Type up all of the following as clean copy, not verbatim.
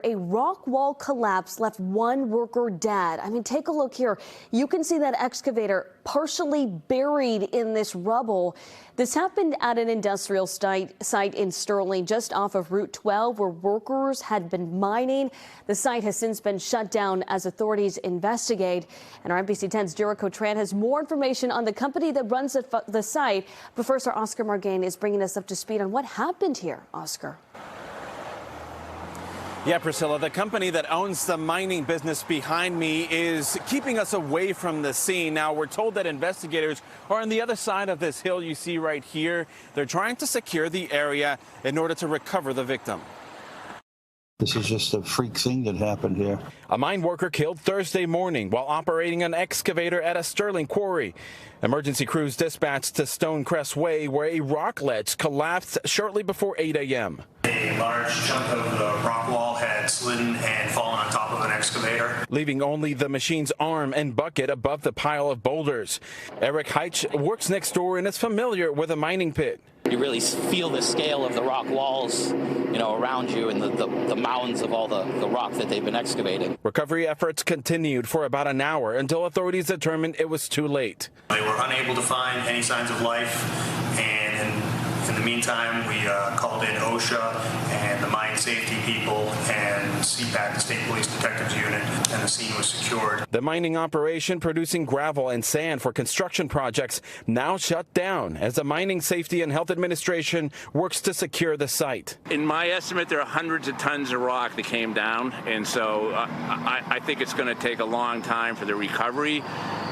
A rock wall collapse left one worker dead. I mean, take a look here. You can see that excavator partially buried in this rubble. This happened at an industrial site in Sterling, just off of Route 12, where workers had been mining. The site has since been shut down as authorities investigate. And our NBC 10's Jericho Tran has more information on the company that runs the site. But first, our Oscar Margain is bringing us up to speed on what happened here. Oscar. Yeah, Priscilla, the company that owns the mining business behind me is keeping us away from the scene. Now, we're told that investigators are on the other side of this hill you see right here. They're trying to secure the area in order to recover the victim. This is just a freak thing that happened here. A mine worker killed Thursday morning while operating an excavator at a Sterling quarry. Emergency crews dispatched to Stonecrest Way, where a rock ledge collapsed shortly before 8 a.m. A large chunk of the rock wall had slidden and fallen on top of an excavator, leaving only the machine's arm and bucket above the pile of boulders. Eric Heitch works next door and is familiar with a mining pit. You really feel the scale of the rock walls, around you and the mounds of all the rock that they've been excavating. Recovery efforts continued for about an hour until authorities determined it was too late. They were unable to find any signs of life, and in the meantime, we called in OSHA and the mine safety people and CPAC, the State Police Detectives Unit, and the scene was secured. The mining operation producing gravel and sand for construction projects now shut down as the Mining Safety and Health Administration works to secure the site. In my estimate, there are hundreds of tons of rock that came down, and so I think it's going to take a long time for the recovery.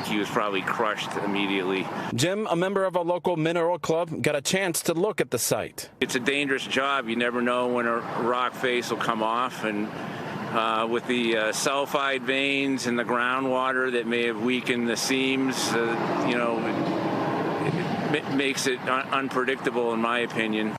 He was probably crushed immediately. Jim, a member of a local mineral club, got a chance to look at the site. It's a dangerous job. You never know when a rock face will come off, and with the sulfide veins and the groundwater that may have weakened the seams, it makes it unpredictable, in my opinion.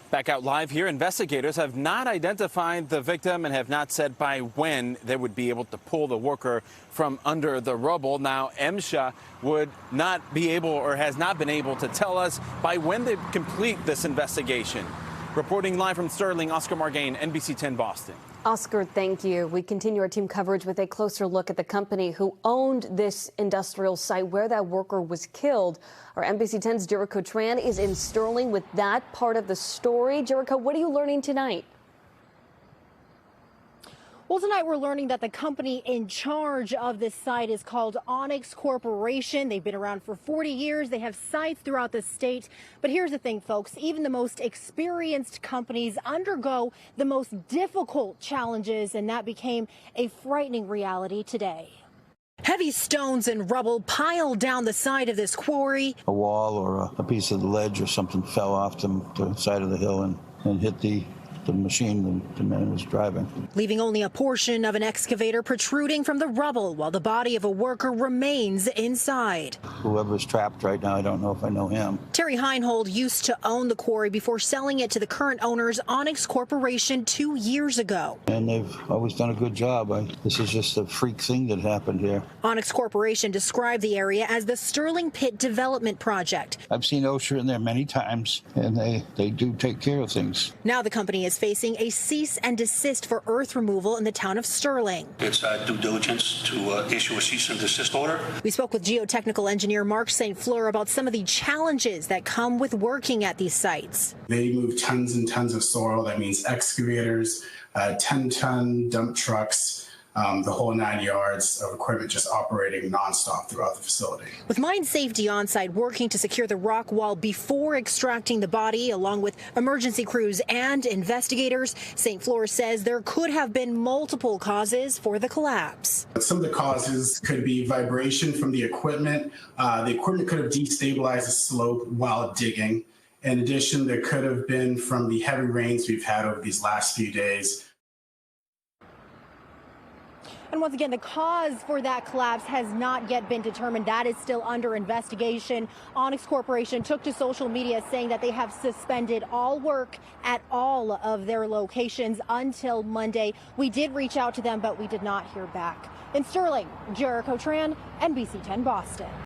Back out live here, investigators have not identified the victim and have not said by when they would be able to pull the worker from under the rubble. Now, OSHA would not be able or has not been able to tell us by when they complete this investigation. Reporting live from Sterling, Oscar Margain, NBC 10 Boston. Oscar, thank you. We continue our team coverage with a closer look at the company who owned this industrial site where that worker was killed. Our NBC 10's Jericho Tran is in Sterling with that part of the story. Jericho, what are you learning tonight? Well, tonight we're learning that the company in charge of this site is called Onyx Corporation. They've been around for 40 years. They have sites throughout the state. But here's the thing, folks. Even the most experienced companies undergo the most difficult challenges, and that became a frightening reality today. Heavy stones and rubble piled down the side of this quarry. A wall or a piece of the ledge or something fell off the side of the hill and hit the machine the man was driving. Leaving only a portion of an excavator protruding from the rubble while the body of a worker remains inside. Whoever's trapped right now, I don't know if I know him. Terry Heinhold used to own the quarry before selling it to the current owners, Onyx Corporation, 2 years ago. And they've always done a good job. This is just a freak thing that happened here. Onyx Corporation described the area as the Sterling Pit Development Project. I've seen OSHA in there many times, and they do take care of things. Now the company is facing a cease and desist for earth removal in the town of Sterling. It's due diligence to issue a cease and desist order. We spoke with geotechnical engineer Mark St. Fleur about some of the challenges that come with working at these sites. They move tons and tons of soil. That means excavators, 10-ton dump trucks, the whole 9 yards of equipment just operating nonstop throughout the facility. With mine safety on site working to secure the rock wall before extracting the body, along with emergency crews and investigators, St. Fleur says there could have been multiple causes for the collapse. Some of the causes could be vibration from the equipment. The equipment could have destabilized the slope while digging. In addition, there could have been from the heavy rains we've had over these last few days. And once again, the cause for that collapse has not yet been determined. That is still under investigation. Onyx Corporation took to social media saying that they have suspended all work at all of their locations until Monday. We did reach out to them, but we did not hear back. In Sterling, Jericho Tran, NBC 10 Boston.